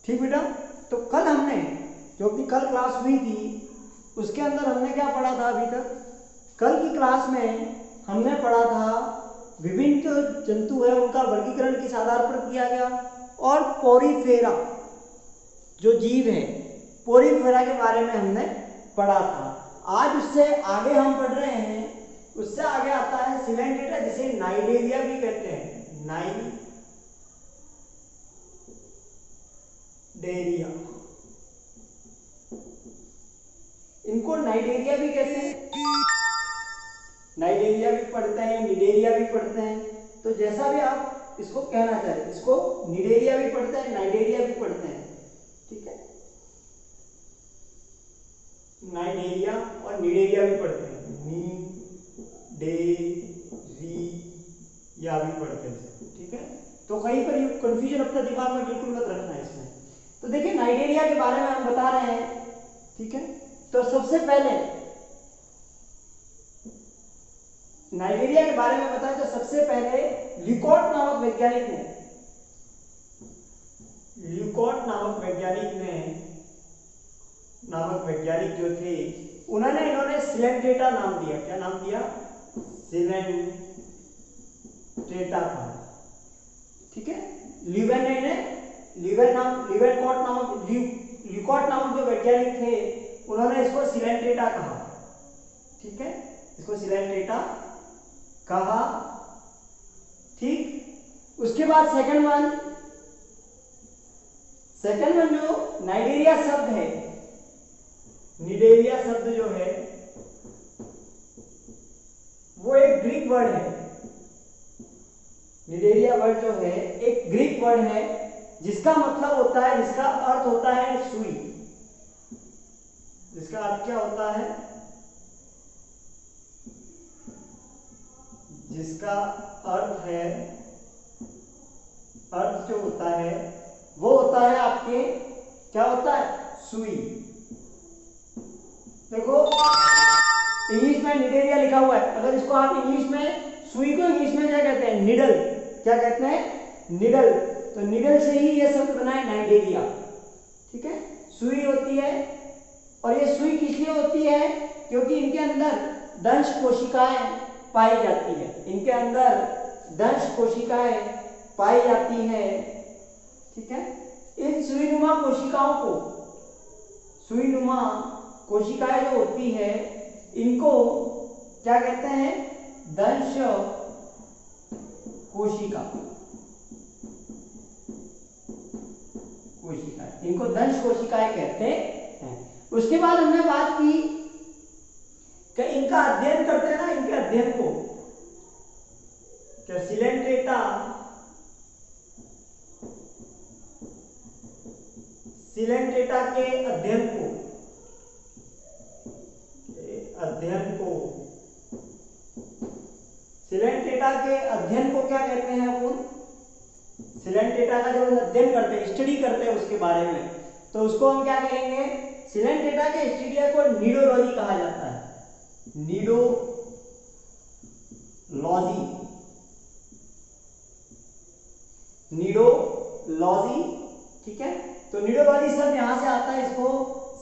ठीक बेटा। तो कल हमने जो अपनी कल क्लास हुई थी उसके अंदर हमने क्या पढ़ा था अभी तक? कल की क्लास में हमने पढ़ा था विभिन्न जो जंतु है उनका वर्गीकरण किस आधार पर किया गया, और पोरीफेरा जो जीव है पोरीफेरा के बारे में हमने पढ़ा था। आज उससे आगे हम पढ़ रहे हैं, उससे आगे आता है सिलेंटेटा जिसे नाइडेरिया भी कहते हैं। नाइडेरिया, इनको नाइडेरिया भी कहते हैं, नाइडेरिया भी पढ़ते हैं, निडेरिया भी पढ़ते हैं। तो जैसा भी आप इसको कहना चाहें, इसको निडेरिया भी पढ़ते हैं, नाइडेरिया भी पढ़ते हैं, ठीक है। नाइडेरिया और निडेरिया भी पढ़ते हैं, निडेरिया भी पढ़ते हैं, ठीक है। तो कहीं पर कंफ्यूजन अपना दिमाग में बिल्कुल मत रखना है इसमें। तो देखिए नाइडेरिया के बारे में हम बता रहे हैं, ठीक है। तो सबसे पहले नाइजीरिया के बारे में बताएं तो सबसे पहले ल्यूकॉट नामक वैज्ञानिक जो थे इन्होंने सिलेंटेटा नाम दिया। क्या नाम दिया? सिलेंटेटा था, ठीक है। ल्यूकॉट नामक जो वैज्ञानिक थे उन्होंने इसको सिलेंटेटा कहा, ठीक है, इसको सिलेंटेटा कहा, ठीक। उसके बाद सेकंड वन जो नाइडेरिया शब्द है, निडेरिया शब्द जो है वो एक ग्रीक वर्ड है। निडेरिया वर्ड जो है एक ग्रीक वर्ड है जिसका मतलब होता है, जिसका अर्थ होता है सुई। जिसका अर्थ क्या होता है? जिसका अर्थ है, अर्थ जो होता है वो होता है आपके, क्या होता है? सुई। देखो इंग्लिश में निडेरिया लिखा हुआ है, अगर इसको आप इंग्लिश में सुई को इंग्लिश में क्या कहते हैं? निडल। क्या कहते हैं? निडल। तो निडल से ही ये शब्द बना है नाइडेरिया, ठीक है। सुई होती है, और ये सुई किस लिए होती है? क्योंकि इनके अंदर दंश कोशिकाएं पाई जाती है, इनके अंदर दंश कोशिकाएं पाई जाती है, ठीक है। इन सुईनुमा कोशिकाओं को, सुईनुमा कोशिकाएं जो होती है इनको क्या कहते हैं? दंश कोशिका, इनको दंश कोशिकाएं कहते हैं। उसके बाद हमने बात की कि इनका अध्ययन करते हैं ना, इनके अध्ययन को क्या सिलेंटेटा के अध्ययन को क्या कहते हैं अपन? सिलेंटेटा का जब अध्ययन करते हैं, स्टडी करते हैं उसके बारे में, तो उसको हम क्या कहेंगे? सिलेंटेटा के स्टडी को नीडोलॉजी कहा जाता है। नीडोलॉजी, ठीक है। तो नीडोलॉजी शब्द यहां से आता है, इसको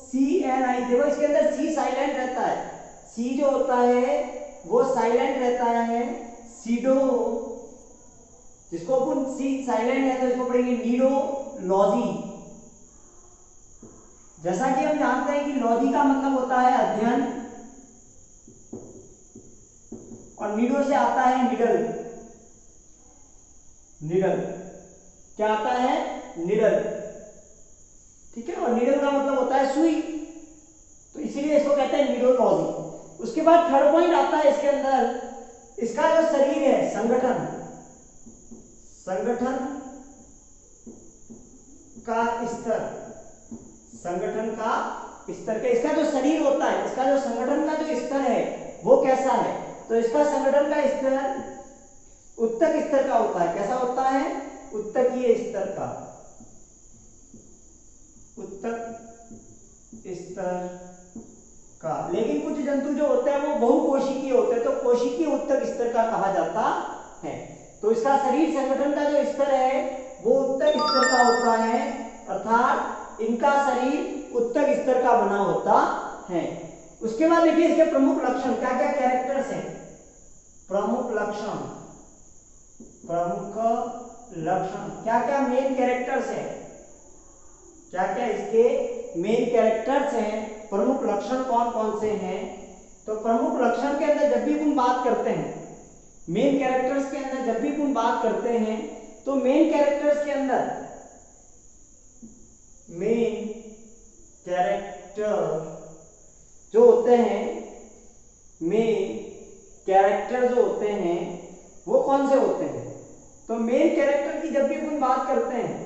CNI, देखो इसके अंदर सी साइलेंट रहता है, सी जो होता है वो साइलेंट रहता है। सीडो, जिसको अपन सी साइलेंट है तो इसको पढ़ेंगे नीडोलॉजी। जैसा कि हम जानते हैं कि लॉजी का मतलब होता है अध्ययन, और नीडो से आता है निडल। क्या आता है? निडल, ठीक है। और निडल का मतलब होता है सुई, तो इसीलिए इसको कहते हैं नीडोलॉजी। उसके बाद थर्ड पॉइंट आता है इसके अंदर, इसका जो शरीर है, संगठन का स्तर, इसका जो शरीर होता है, इसका जो संगठन का जो स्तर है वो कैसा है? तो इसका संगठन का स्तर उत्तक स्तर का होता है। कैसा होता है? उत्तकीय स्तर का, लेकिन कुछ जंतु जो होते हैं वो बहुकोशिकीय होते हैं, तो कोशिकीय उत्तक स्तर का कहा जाता है। तो इसका शरीर संगठन का जो स्तर है वो उत्तक स्तर का होता है, अर्थात इनका शरीर उत्तक स्तर का बना होता है। उसके बाद देखिए इसके प्रमुख लक्षण, क्या क्या कैरेक्टर्स हैं। प्रमुख लक्षण, क्या क्या मेन कैरेक्टर्स है, क्या क्या इसके मेन कैरेक्टर्स हैं, प्रमुख लक्षण कौन कौन से हैं। तो प्रमुख लक्षण के अंदर जब भी हम बात करते हैं, मेन कैरेक्टर्स के अंदर जब भी हम बात करते हैं, तो मेन कैरेक्टर्स के अंदर, मेन कैरेक्टर जो होते हैं, मेन कैरेक्टर जो होते हैं वो कौन से होते हैं। तो मेन कैरेक्टर की जब भी अपन बात करते हैं,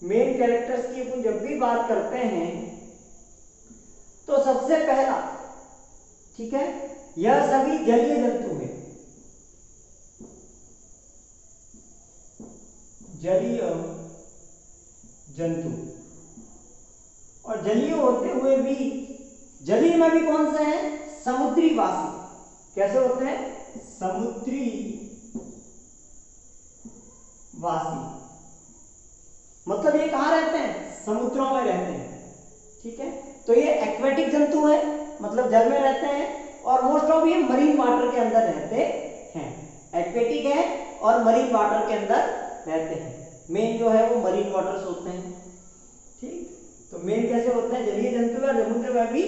मेन कैरेक्टर्स की अपन जब भी बात करते हैं, तो सबसे पहला, ठीक है, यह सभी जलीय जंतु हैं। जलीय जंतु, और जलीय होते हुए भी, जलीय में भी कौन से हैं, समुद्री वासी। कैसे होते हैं, समुद्री वासी, मतलब ये कहां रहते हैं, समुद्रों में रहते हैं। ठीक है, तो ये एक्वेटिक जंतु है, मतलब जल में रहते हैं, और मोस्ट ऑफ ये मरीन वाटर के अंदर रहते हैं। एक्वेटिक है और मरीन वाटर के अंदर रहते हैं। मेन जो है वो मरीन वाटर्स होते हैं। ठीक, तो मेन कैसे होते हैं, जलीय जंतु और समुद्र में भी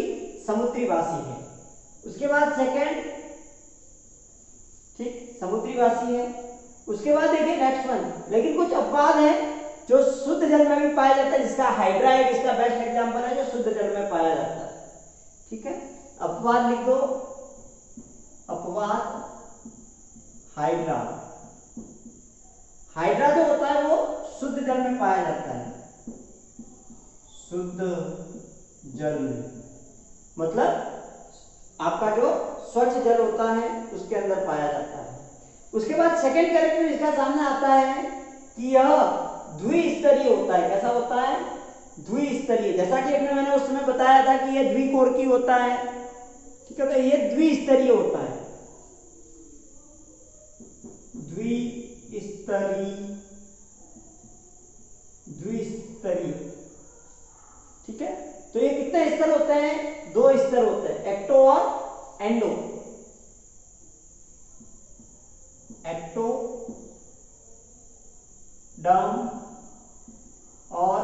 समुद्री वासी है। उसके बाद सेकंड, ठीक, समुद्री वासी है। उसके बाद देखिए नेक्स्ट वन, लेकिन कुछ अपवाद है जो शुद्ध जल में भी पाया जाता है, जिसका हाइड्रा एक इसका बेस्ट एग्जांपल है जो शुद्ध जल में पाया जाता है। ठीक है, अपवाद लिख दो, अपवाद हाइड्रा। हाइड्रा जो होता है वो शुद्ध जल में पाया जाता है, शुद्ध जल में, मतलब आपका जो स्वच्छ जल होता है उसके अंदर पाया जाता है। उसके बाद सेकंड कैरेक्टर इसका सामने आता है कि यह द्विस्तरीय होता है। कैसा होता है, द्विस्तरीय, जैसा कि अपने मैंने उस समय बताया था कि यह द्विकोणीय होता है। ठीक है, तो यह द्विस्तरीय होता है, द्विस्तरीय। ठीक है, तो ये कितने स्तर होते हैं, 2 स्तर होते हैं, एक्टो और एंडो। एक्टो डर्म और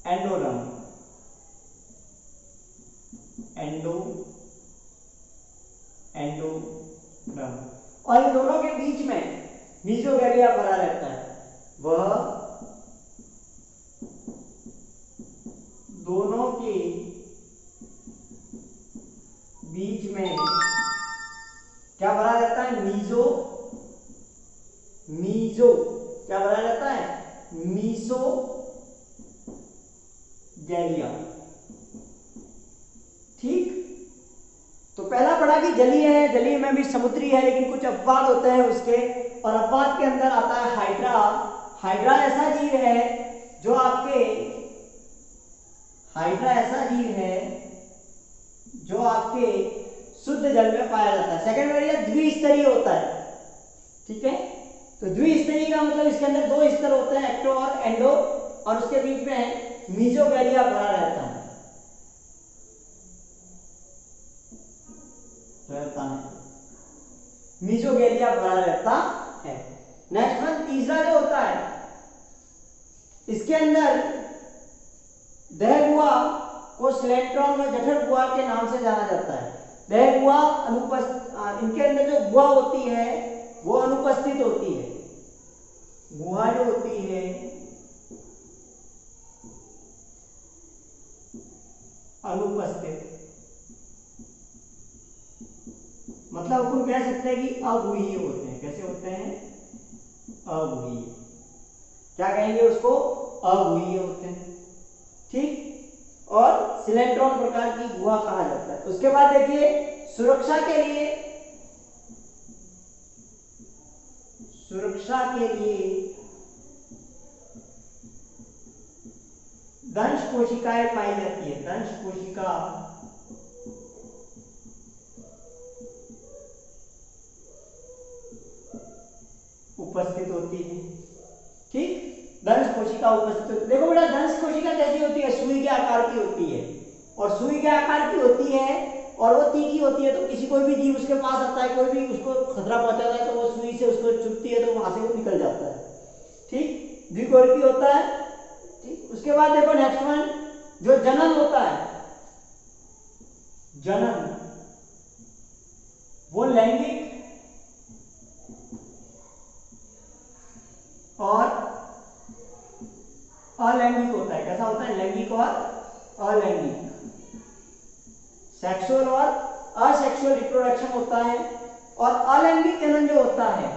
एंडोडर्म, एंडोडर्म, और इन दोनों के बीच में मीजोगैलिया भरा रहता है। वह दोनों के बीच में क्या भरा रहता है, मीजो क्या भरा रहता है, मीसोगैलिया। ठीक, तो पहला पढ़ा कि जलीय है, जलीय में भी समुद्री है, लेकिन कुछ अपवाद होते हैं उसके, और अपवाद के अंदर आता है हाइड्रा। हाइड्रा ऐसा जीव है जो आपके, हाइड्रा ऐसा जीव है जो आपके शुद्ध जल में पाया जाता है। सेकंड वेरिएंट द्विस्तरीय होता है। ठीक है, तो द्विस्तरीय का मतलब इसके अंदर 2 स्तर होते हैं, एक्टो और एंडो, और उसके बीच में मीजोगैलिया भरा रहता है, मीजोगैलिया भरा रहता है। नेक्स्ट वन, तीसरा जो होता है, इसके अंदर दह गुहा को सिलेंट्रॉन में जठर गुहा के नाम से जाना जाता है। दह गुहा इनके अंदर जो गुहा होती है वो अनुपस्थित होती है। गुहा जो होती है अनुपस्थित, मतलब अपन कह सकते हैं कि अगुहीय होते हैं। कैसे होते हैं, अगुहीय। क्या कहेंगे उसको, अगुहीय होते हैं। ठीक, और सिलेंट्रॉन प्रकार की गुहा कहा जाता है। उसके बाद देखिए सुरक्षा के लिए दंश कोशिकाएं पाई जाती है। दंश कोशिका उपस्थित होती है। ठीक, दंश कोशिका कोशिका उपस्थित होती है। देखो बेटा दंश कोशिका कैसी होती है, सुई के आकार की होती है, और सुई के आकार की होती है और वो तीखी होती है, तो किसी कोई भी जीव उसके पास आता है, कोई भी उसको खतरा पहुंचाता है, तो वो सुई से उसको चुभती है, तो वहां से वो निकल जाता है। ठीक, द्विकोटिकी होता है। ठीक, उसके बाद देखो नेक्स्ट वन, जो जनन होता है, जनन वो लैंगिक और अलैंगिक होता है। कैसा होता है, लैंगिक और अलैंगिक, सेक्सुअल और असेक्सुअल रिप्रोडक्शन होता है। और अलैंगिक जनन जो होता है,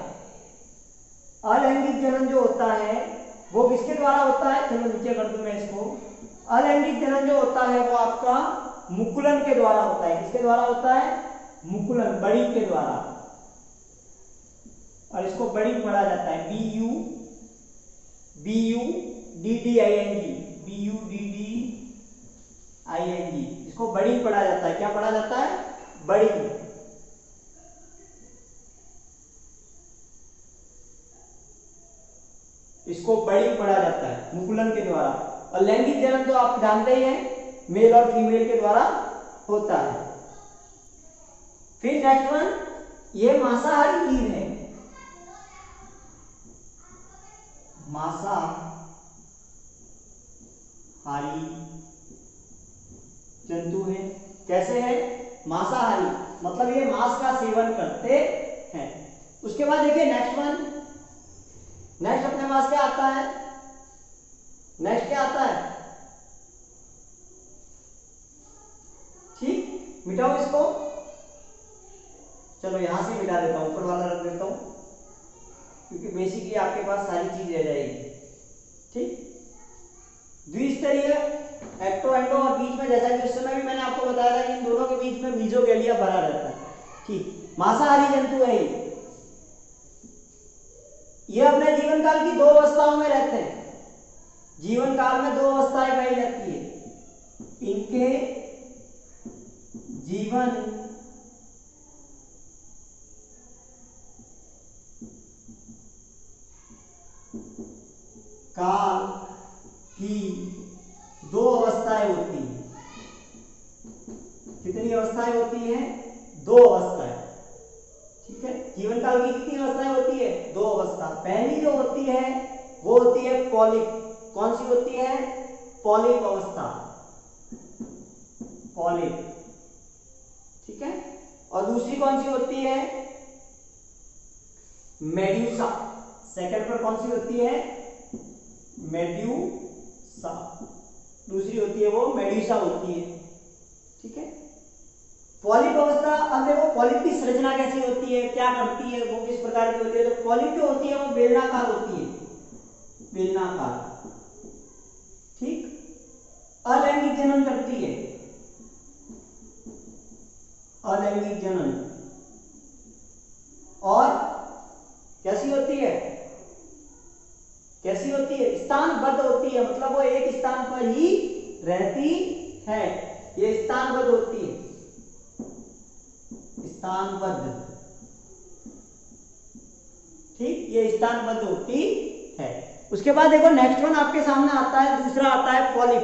अलैंगिक जनन जो होता है वो किसके द्वारा होता है, चलो नीचे कर दूं मैं इसको। अलैंगिक जनन जो होता है वो आपका मुकुलन के द्वारा होता है। किसके द्वारा होता है, मुकुलन, बड़ी के द्वारा, और इसको बड़ी पढ़ा जाता है, BUDDING, इसको बड़ी पढ़ा जाता है। क्या पढ़ा जाता है, बड़ी। इसको बड़ी पढ़ा जाता है मुकुलन के द्वारा। और लैंगिक जनन तो आप जानते ही हैं, मेल और फीमेल के द्वारा होता है। फिर नेक्स्ट वन, ये मांसाहारी जीव है, मांसाहारी जंतु है। कैसे है, मांसाहारी मतलब ये मांस का सेवन करते हैं। उसके बाद देखिए नेक्स्ट वन, नेक्स्ट अपने पास क्या आता है, नेक्स्ट क्या आता है, ठीक, मिटाओ इसको, चलो यहां से मिटा देता हूं, ऊपर वाला रख देता हूं, क्योंकि बेसिकली आपके पास सारी चीज रह जाएगी। ठीक, द्विस्तरीय एक्टो एंडो, और बीच में जैसा कि उस समय भी मैंने आपको बताया था कि इन दोनों के बीच में मीजोगैलिया भरा रहता है। ठीक, मांसाहारी जंतु है ये अपने जीवन काल की 2 अवस्थाओं में रहते हैं। जीवन काल में 2 अवस्थाएं पाई जाती है इनके जीवन काल की 2 अवस्थाएं होती हैं। कितनी अवस्थाएं होती हैं, 2 अवस्थाएं। ठीक है, जीवन काल की कितनी अवस्थाएं होती है, 2 अवस्था। पहली जो होती है वो होती है पॉलिप। कौन सी होती है, पॉलिप अवस्था, पॉलिप। ठीक है, और दूसरी कौन सी होती है, मेड्यूसा। सेकंड पर कौन सी होती है, मेड्यूसा। दूसरी होती है वो मेड्यूसा होती है। ठीक है, पॉलिप अवस्था। अब देखो पॉलिप की संरचना कैसी होती है, क्या करती है, वो किस प्रकार की होती है। तो पॉलिप जो होती है वो बेलनाकार होती है, बेलनाकार। ठीक, अलैंगिक जनन करती है, अलैंगिक जनन। और कैसी होती है, कैसी होती है, स्थानबद्ध होती है, मतलब वो एक स्थान पर ही रहती है। ये स्थानबद्ध होती है, स्थानबद्ध। ठीक, ये स्थानबद्ध होती है। उसके बाद देखो नेक्स्ट वन आपके सामने आता है, दूसरा आता है पॉलिप।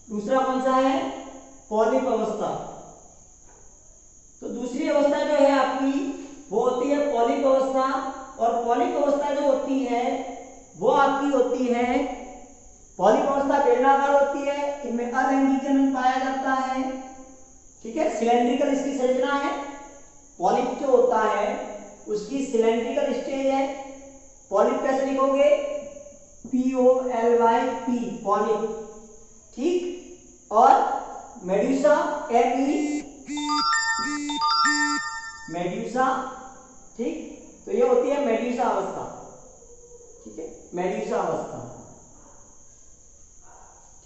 दूसरा कौन सा है, पॉलिप अवस्था। तो दूसरी अवस्था जो है आपकी वो होती है पॉलिप अवस्था। और पॉलिप अवस्था जो होती है वो आपकी होती है, पॉलिप अवस्था बेलनाकार होती है, इनमें अलैंगिक जनन पाया जाता है। ठीक है, सिलेंड्रिकल इसकी संरचना है। पॉलिप जो होता है उसकी सिलेंड्रिकल स्टेज है। पॉलिप कैसे लिखोगे, POLYP, पॉलिप। ठीक, और मेड्यूसा, मेड्यूसा। ठीक, तो ये होती है मेड्यूसा अवस्था। ठीक है, मेड्यूसा अवस्था।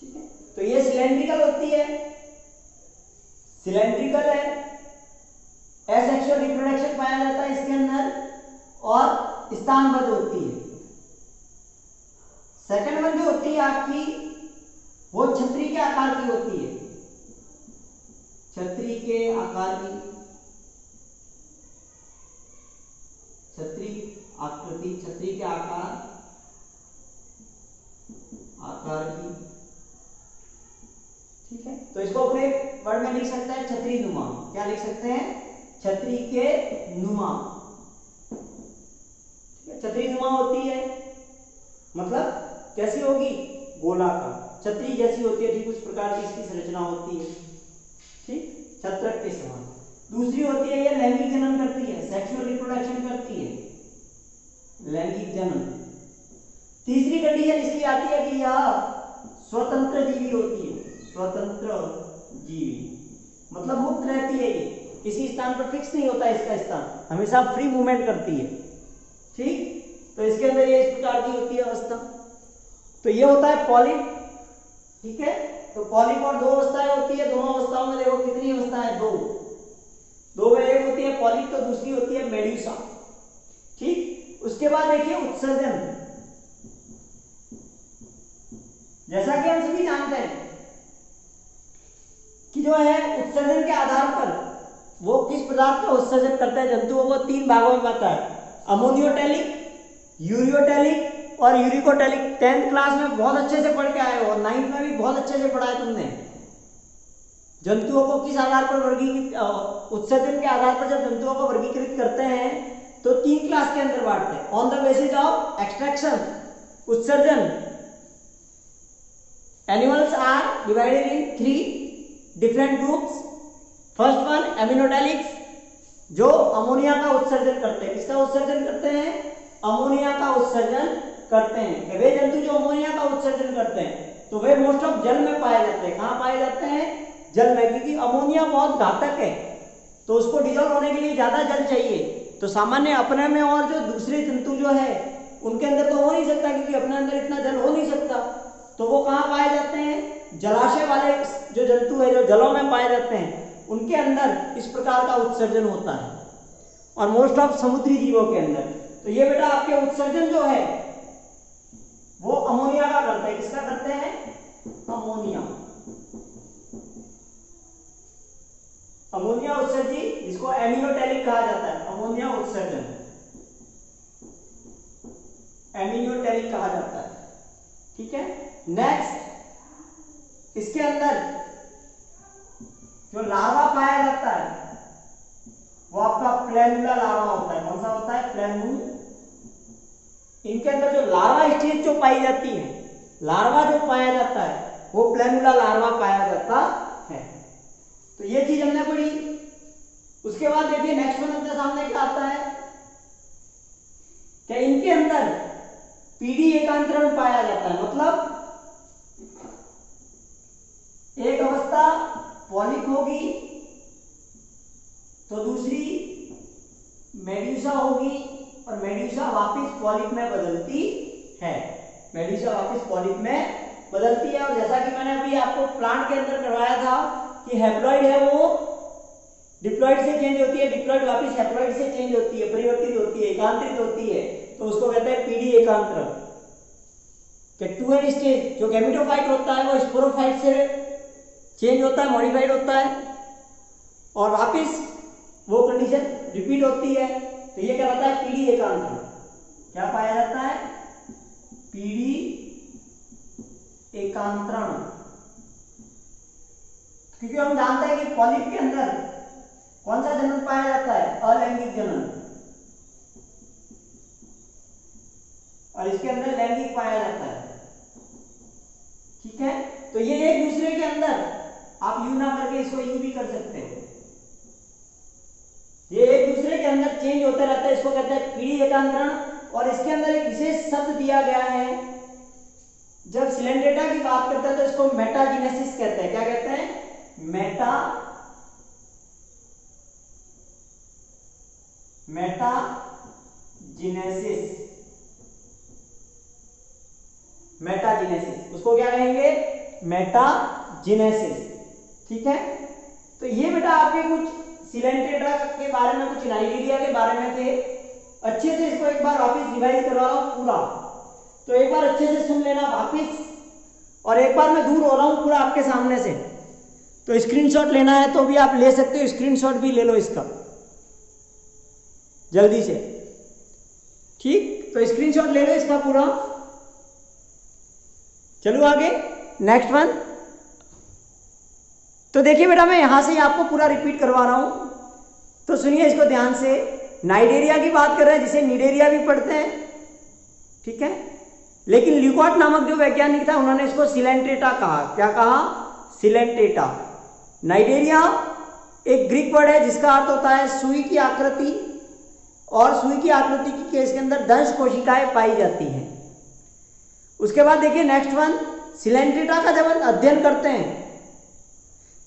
ठीक है, तो ये सिलेंड्रिकल होती है, सिलेंड्रिकल है, एसेक्सुअल रिप्रोडक्शन पाया जाता है इसके अंदर, और स्थानबद्ध होती है। सेकंड वन जो होती है आपकी वो छतरी के आकार की होती है, छतरी के आकार की, छतरी आकृति, छतरी के आकार तो इसको अपने वर्ड में लिख सकते हैं छतरी नुमा। क्या लिख सकते हैं? छतरी के नुमा। छतरी नुमा होती है मतलब कैसी होगी? गोलाकार, छतरी जैसी होती है, ठीक उस प्रकार की इसकी संरचना होती है, ठीक, छत्रक के समान। दूसरी होती है ये लैंगिक जनन करती है, सेक्सुअल रिप्रोडक्शन करती है, लैंगिक जनन। तीसरी कंडीशन इसकी आती है कि यह स्वतंत्र जीवी होती है, स्वतंत्र जीवी मतलब मुक्त रहती है, ये किसी स्थान पर फिक्स नहीं होता, इसका स्थान हमेशा फ्री मूवमेंट करती है, ठीक। तो इसके अंदर ये इस प्रकार की होती है अवस्था। तो ये होता है पॉलिप, ठीक है। तो पॉलिप और दो अवस्थाएं होती है, दोनों अवस्थाओं में देखो कितनी अवस्था है? दो में एक होती है पॉलिप तो दूसरी होती है मेड्यूसा, ठीक। उसके बाद देखिए उत्सर्जन। जैसा कि हम सभी जानते हैं कि जो है उत्सर्जन के आधार पर वो किस पदार्थ का उत्सर्जन करते हैं जंतुओं को तीन भागों में आता है, अमोनियोटेलिक, यूरियोटेलिक और यूरिकोटेलिक। 10th क्लास में बहुत अच्छे से पढ़ के आए हो और 9th में भी बहुत अच्छे से पढ़ा है तुमने। जंतुओं को किस आधार पर वर्गीकृत, उत्सर्जन के आधार पर जब जंतुओं को वर्गीकृत करते हैं तो 3 क्लास के अंदर बांटते हैं, on the basis of extraction, उत्सर्जन। Animals are divided in 3 different groups. First one ammonotelics, जो अमोनिया का उत्सर्जन करते हैं। किसका उत्सर्जन करते हैं? अमोनिया का उत्सर्जन करते हैं। वे जंतु जो अमोनिया का उत्सर्जन करते हैं तो वे मोस्ट ऑफ जल में पाए जाते हैं। कहां पाए जाते हैं? जल में, क्योंकि अमोनिया बहुत घातक है तो उसको डिजोल्व होने के लिए ज्यादा जल चाहिए। तो सामान्य अपने में और जो दूसरे जंतु जो है उनके अंदर तो हो नहीं सकता, क्योंकि अपने अंदर इतना जल हो नहीं सकता। तो वो कहां पाए जाते हैं? जलाशय वाले जो जंतु है जो जलों में पाए जाते हैं उनके अंदर इस प्रकार का उत्सर्जन होता है, और मोस्ट ऑफ समुद्री जीवों के अंदर। तो ये बेटा आपके उत्सर्जन जो है वो अमोनिया का करते हैं। किसका करते हैं? अमोनिया। अमोनिया उत्सर्जी, जिसको एमिनोटेलिक कहा जाता है, अमोनिया उत्सर्जन एमिनोटेलिक कहा जाता है, ठीक है। नेक्स्ट, इसके अंदर जो लार्वा पाया जाता है वो आपका प्लैनुला लार्वा होता है। कौन सा होता है? प्लैनुला। इनके अंदर जो लार्वा स्टेज जो पाई जाती है, लार्वा जो पाया जाता है वो प्लैनुला लार्वा पाया जाता है। तो ये चीज हमने पढ़ी। उसके बाद देखिए नेक्स्ट वन अपने सामने क्या आता है, क्या इनके अंदर पीडी एकांतरण पाया जाता है। मतलब एक अवस्था पॉलिप होगी तो दूसरी मेड्यूसा होगी और मेड्यूसा वापस पॉलिप में बदलती है, मेड्यूसा वापस पॉलिप में बदलती है। और जैसा कि मैंने अभी आपको प्लांट के अंदर करवाया था कि हैप्लॉइड है वो डिप्लॉइड से चेंज होती है, डिप्लॉइड वापस हैप्लॉइड से चेंज होती है, परिवर्तित होती है, एकांतरित होती है, तो उसको कहते हैं पीडी एकांतरण। कि 2n स्टेज जो गैमेटोफाइट होता है वो स्पोरोफाइट से चेंज होता है, मॉडिफाइड होता है, और वापस वो कंडीशन रिपीट होती है। तो ये क्या होता है? पीडी एकांतरण। क्या पाया जाता है? पीडी एकांतरण। क्योंकि हम जानते हैं कि पॉलिप के अंदर कौन सा जनन पाया जाता है? अलैंगिक जनन, और इसके अंदर लैंगिक पाया जाता है, ठीक है। तो ये एक दूसरे के अंदर आप यू ना करके इसको यू भी कर सकते हैं, ये एक दूसरे के अंदर चेंज होता रहता है, इसको कहते हैं पीडी एकांतरण। और इसके अंदर एक विशेष शब्द दिया गया है, जब सिलेंड्रेटा की बात करते हैं तो इसको मेटाजिनेसिस कहते हैं। क्या कहते हैं? मेटाजिनेसिस, उसको क्या कहेंगे? मेटाजिनेसिस, ठीक है। तो ये बेटा आपके कुछ सिलेंड्रेटा के बारे में, कुछ नाइजीरिया के बारे में थे। अच्छे से इसको एक बार वापस रिवाइज करवा रहा हूं पूरा, तो एक बार अच्छे से सुन लेना वापस, और एक बार मैं दूर हो रहा हूं पूरा आपके सामने से, तो स्क्रीनशॉट लेना है तो भी आप ले सकते हो, स्क्रीनशॉट भी ले लो इसका जल्दी से, ठीक। तो स्क्रीनशॉट ले लो इसका पूरा। चलो आगे नेक्स्ट वन, तो देखिए बेटा, मैं यहां से ही आपको पूरा रिपीट करवा रहा हूं, तो सुनिए इसको ध्यान से। नाइडेरिया की बात कर रहे हैं, जिसे निडेरिया भी पढ़ते हैं, ठीक है। लेकिन ल्यूकार्ट नामक जो वैज्ञानिक था, उन्होंने इसको सिलेंट्रेटा कहा। क्या कहा? सिलेंट्रेटा। नाइडेरिया एक ग्रीक वर्ड है जिसका अर्थ होता है सुई की आकृति, और सुई की आकृति की केस के अंदर दंश कोशिकाएं पाई जाती हैं। उसके बाद देखिए नेक्स्ट वन, सिलेंट्रेटा का जब अध्ययन करते हैं,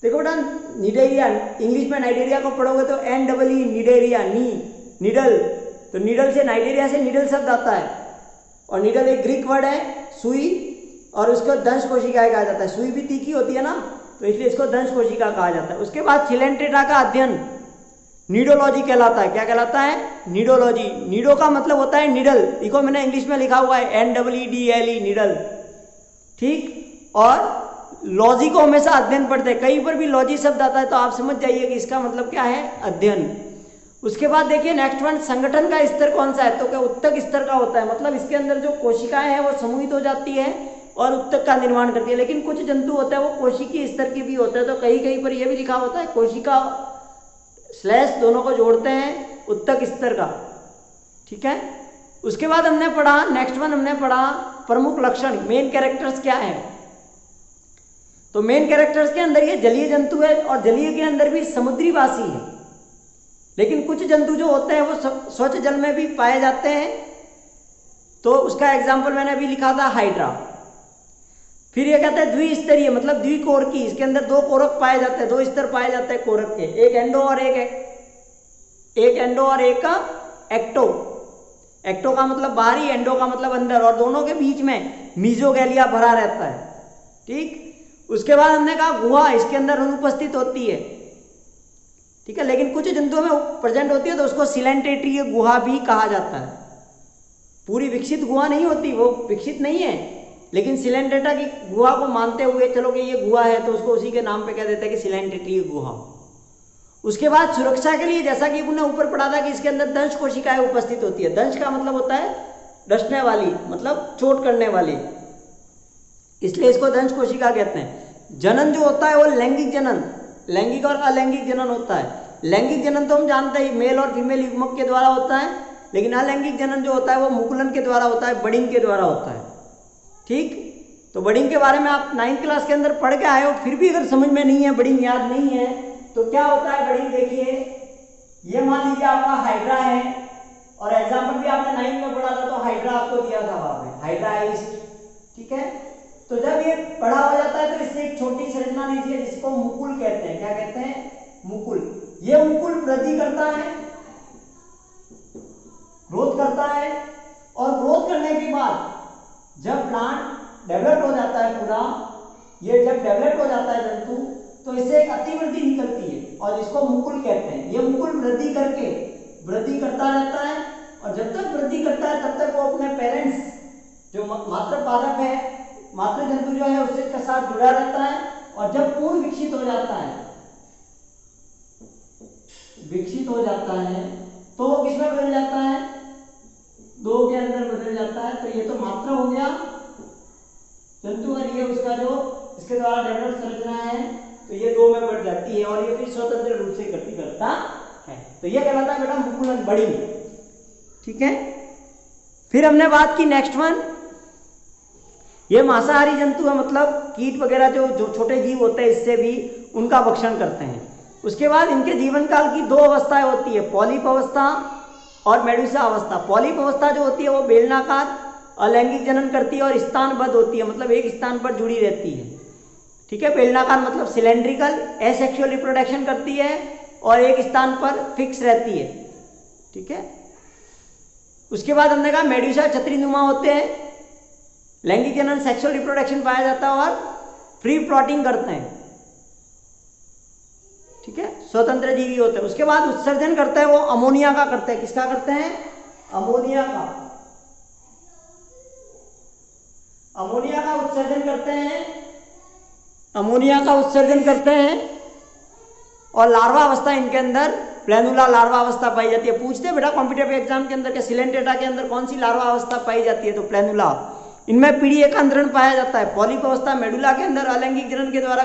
देखो बेटा निडेरिया, इंग्लिश में नाइडेरिया को पढ़ोगे तो NEE निडेरिया, निडल, तो निडल से, नाइडेरिया से निडल शब्द आता है, और निडल एक ग्रीक वर्ड है, सुई, और उसको दंश कोशिकाएं कहा जाता है। सुई भी तीखी होती है ना, तो इसलिए इसको दंश कोशिका कहा जाता है। उसके बाद सिलेंट्रेटा का अध्ययन नीडोलॉजी कहलाता है। क्या कहलाता है? नीडोलॉजी। नीडो का मतलब होता है निडल, देखो मैंने इंग्लिश में लिखा हुआ है NEEDLE, निडल, ठीक। और लॉजी को हमेशा अध्ययन पढ़ते हैं, कहीं पर भी लॉजी शब्द आता है तो आप समझ जाइए कि इसका मतलब क्या है? अध्ययन। उसके बाद देखिए नेक्स्ट वन, संगठन का स्तर कौन सा है? तो क्या उत्तक स्तर का होता है, मतलब इसके अंदर जो कोशिकाएं हैं वो समूहित हो जाती है और उत्तक का निर्माण करती है। लेकिन कुछ जंतु होता है वो कोशिकीय स्तर की भी होता है, तो कहीं कहीं पर यह भी लिखा होता है कोशिका / दोनों को जोड़ते हैं उत्तक स्तर का, ठीक है। उसके बाद हमने पढ़ा, नेक्स्ट वन हमने पढ़ा प्रमुख लक्षण, मेन कैरेक्टर्स क्या है। तो मेन कैरेक्टर्स के अंदर ये जलीय जंतु है, और जलीय के अंदर भी समुद्रीवासी है। लेकिन कुछ जंतु जो होते हैं वो स्वच्छ जल में भी पाए जाते हैं, तो उसका एग्जाम्पल मैंने अभी लिखा था, हाइड्रा। फिर ये कहते हैं द्विस्तरीय, मतलब द्विकोरकी, इसके अंदर 2 कोरक पाए जाते हैं, 2 स्तर पाए जाते हैं कोरक के, एक एंडो और एक एक्टो। एक्टो का मतलब बाहरी, एंडो का मतलब अंदर, और दोनों के बीच में मीजोगैलिया भरा रहता है, ठीक। उसके बाद हमने कहा गुहा, इसके अंदर अनुपस्थित होती है, ठीक है। लेकिन कुछ जंतुओं में प्रेजेंट होती है, तो उसको सिलेंट्रेटरीय गुहा भी कहा जाता है। पूरी विकसित गुहा नहीं होती, वो विकसित नहीं है, लेकिन सिलेंट्रेटा की गुहा को मानते हुए चलो कि ये गुहा है, तो उसको उसी के नाम पे कह देते हैं कि सिलेंट्रेटरीय गुहा। उसके बाद सुरक्षा के लिए, जैसा कि हमने ऊपर पढ़ा था कि इसके अंदर दंश कोशिकाएं उपस्थित होती है। दंश का मतलब होता है डसने वाली, मतलब चोट करने वाली, इसलिए इसको दंश कोशिका कहते हैं। जनन जो होता है वो लैंगिक जनन, लैंगिक और अलैंगिक जनन होता है। लैंगिक जनन तो हम जानते हैं मेल और फीमेल युग्मक के द्वारा होता है, लेकिन अलैंगिक जनन जो होता है वो मुकुलन के द्वारा होता है, बडिंग के द्वारा होता है, ठीक। तो बडिंग के बारे में आप 9th क्लास के अंदर पढ़ के आए हो, फिर भी अगर समझ में नहीं है, बडिंग याद नहीं है, तो क्या होता है बडिंग? देखिए ये मान लीजिए आपका हाइड्रा है, और एग्जाम्पल भी आपने 9th में पढ़ा था, तो हाइड्रा आपको दिया था वहां पे, हाइड्राइस्ट, ठीक है। तो जब ये बड़ा हो जाता है तो इससे एक छोटी संरचना लीजिए जिसको मुकुल कहते हैं। क्या कहते हैं? मुकुल। ये मुकुल वृद्धि करता है, ग्रोथ करता है, और ग्रोथ करने के बाद जब प्लांट डेवलप हो जाता है पूरा, ये जब डेवलप हो जाता है जंतु, तो इससे एक अतिवृद्धि निकलती है और इसको मुकुल कहते हैं। ये मुकुल वृद्धि करके वृद्धि करता रहता है, और जब तक वृद्धि करता है तब तक वो अपने पेरेंट्स, जो मात्र पादप है, मात्र जंतु जो है उससे के साथ जुड़ा रहता है। और जब पूर्ण विकसित हो जाता है, विकसित हो जाता है, तो वो किसमें बदल जाता है? 2 के अंदर बदल जाता है। तो ये तो मात्र हो गया जंतु, और ये उसका जो इसके द्वारा डेवलप संरचना है, तो ये 2 में बढ़ जाती है, और ये फिर स्वतंत्र रूप से गति करता है। तो ये कहलाता है बेटा मुकुलन, बडिंग, ठीक है। फिर हमने बात की नेक्स्ट वन, ये मांसाहारी जंतु है, मतलब कीट वगैरह जो छोटे जीव होते हैं इससे भी उनका भक्षण करते हैं। उसके बाद इनके जीवन काल की 2 अवस्थाएं होती है, पॉलिप अवस्था और मेडुसा अवस्था। पॉलिप अवस्था जो होती है वो बेलनाकार अलैंगिक जनन करती है और स्थानबद्ध होती है, मतलब एक स्थान पर जुड़ी रहती है, ठीक है। बेलनाकार मतलब सिलेंड्रिकल, एसेक्सुअल रिप्रोडक्शन करती है और एक स्थान पर फिक्स रहती है, ठीक है। उसके बाद हमने कहा मेडुसा छतरीनुमा होते हैं, लैंगिक जनन सेक्सुअल रिप्रोडक्शन पाया जाता है और फ्री प्लॉटिंग करते हैं, ठीक है, स्वतंत्र जीवी होते हैं। उसके बाद उत्सर्जन करते हैं वो अमोनिया का करते हैं। किसका करते हैं? अमोनिया का। अमोनिया का उत्सर्जन करते हैं, अमोनिया का उत्सर्जन करते हैं। और लार्वा अवस्था इनके अंदर प्लेनुला लार्वा अवस्था पाई जाती है। पूछते हैं बेटा कॉम्पिटिटिव एग्जाम के अंदर कि सिलेंट्रेटा के अंदर कौन सी लार्वा अवस्था पाई जाती है? तो प्लेनुला। इनमें पीढ़ी एकांतरण पाया जाता है। पॉलिप अवस्था मेडुला के अंदर अलैंगिक जनन के द्वारा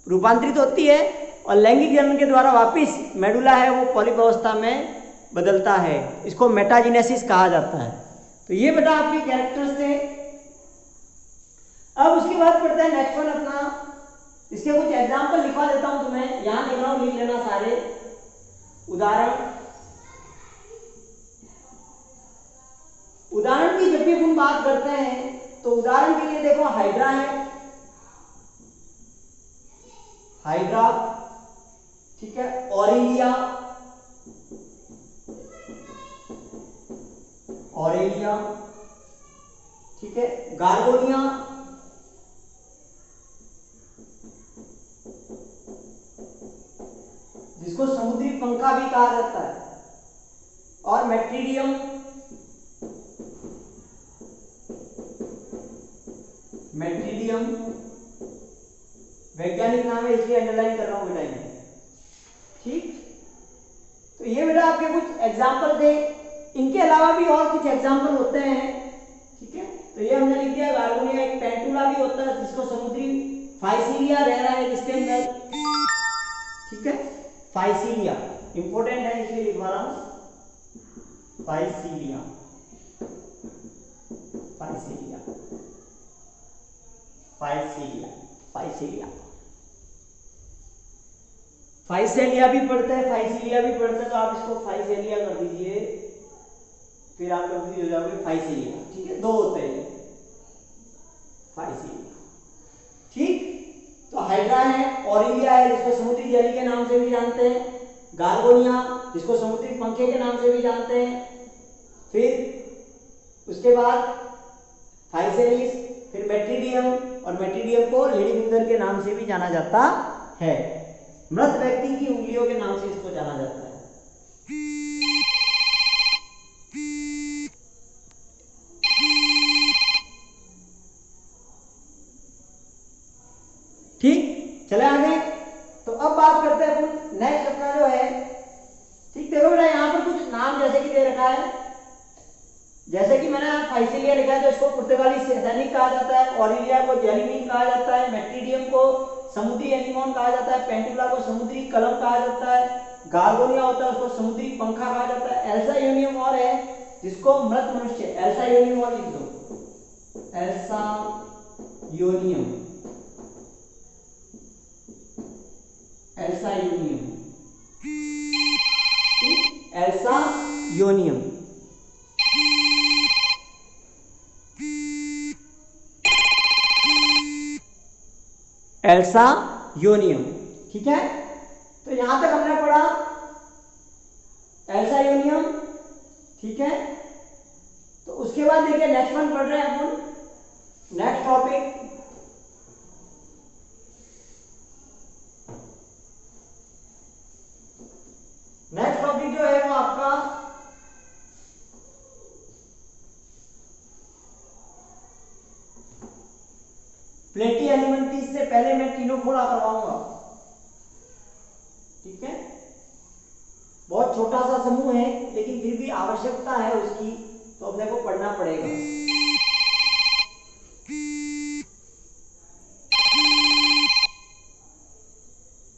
रूपांतरित होती है और लैंगिक जनन के द्वारा वापिस मेडुला है वो पॉलिप अवस्था में बदलता है। इसको मेटाजेनेसिस कहा जाता है। तो ये बेटा आपके कैरेक्टर्स थे। अब उसके बाद पढ़ते हैं नेक्स्ट वन अपना। इसके कुछ एग्जाम्पल लिखवा देता हूं तुम्हें, यहां लिख रहा हूं, लिख लेना सारे उदाहरण। उदाहरण की जब भी हम बात करते हैं तो उदाहरण के लिए देखो हाइड्रा है, हाइड्रा, ठीक है, ऑरेलिया, ऑरेलिया, ठीक है, गार्गोनिया, जिसको समुद्री पंखा भी कहा जाता है, और मेट्रीडियम, मेट्रीडियम वैज्ञानिक नाम है इसलिए अंडरलाइन कर रहा हूं बेटा मैं, ठीक। तो ये बेटा आपके कुछ एग्जाम्पल थे। इनके अलावा भी और कुछ एग्जाम्पल होते हैं, ठीक है। तो ये हमने लिख दिया गार्गोनिया। एक पेंटुला भी होता है जिसको समुद्री फाइसीलिया रह रहा है किसके अंदर, ठीक है, फाइसीलिया, इंपॉर्टेंट है इसलिए लिखवा रहा हूं, फाइसीलिया, फाइसीलिया, फाइसीलिया, फाइसीलिया, फाइसेलिया भी पढ़ते हैं, फाइसीलिया भी पढ़ते हैं, तो आप इसको फाइसेलिया कर दीजिए, फिर आप कंफ्यूज हो जाओगे, फाइसीलिया, ठीक है, दो होते हैं फाइसीलिया, ठीक। तो हाइड्रा है, ऑरेलिया है जिसको समुद्री जली के नाम से भी जानते हैं, गार्गोनिया जिसको समुद्री पंखे के नाम से भी जानते हैं, फिर उसके बाद फाइसेलिस, फिर मेट्रीडियम, और मेट्रीडियम को लेडी फिंगर के नाम से भी जाना जाता है। मृत व्यक्ति की उंगलियों के नाम से इसको जाना जाता है। ठीक, चले आगे। तो अब बात करते हैं अपन नेक्स्ट अपना जो है, ठीक। देखो बेटा यहाँ पर कुछ नाम जैसे कि दे रखा है, जैसे कि मैंने फाइसीलिया लिखा है तो इसको पुर्तगाली सैनिक कहा जाता है, ऑरेलिया को जेलीबीन कहा जाता है, मेट्रीडियम को समुद्री एनीमोन कहा जाता है, पेंटुला को समुद्री कलम कहा जाता है, गार्गोनिया होता है उसको समुद्री पंखा कहा जाता है, एल्सा यूनियम और है जिसको मृत मनुष्य, एल्सा यूनियम और लिख दो, Elsa union, Elsa union, Elsa union, Elsa union, ठीक है। तो यहां तक हमने पढ़ा एल्सा यूनियम, ठीक है। तो उसके बाद देखिए नेक्स्ट वन पढ़ रहे हैं अपन, नेक्स्ट टॉपिक, नेक्स्ट टॉपिक जो है वो आपका प्लेटी एलिमेंट्रीज से पहले मैं कीनोफोरा करवाऊंगा, ठीक है। बहुत छोटा सा समूह है लेकिन फिर भी आवश्यकता है उसकी, तो अपने को पढ़ना पड़ेगा।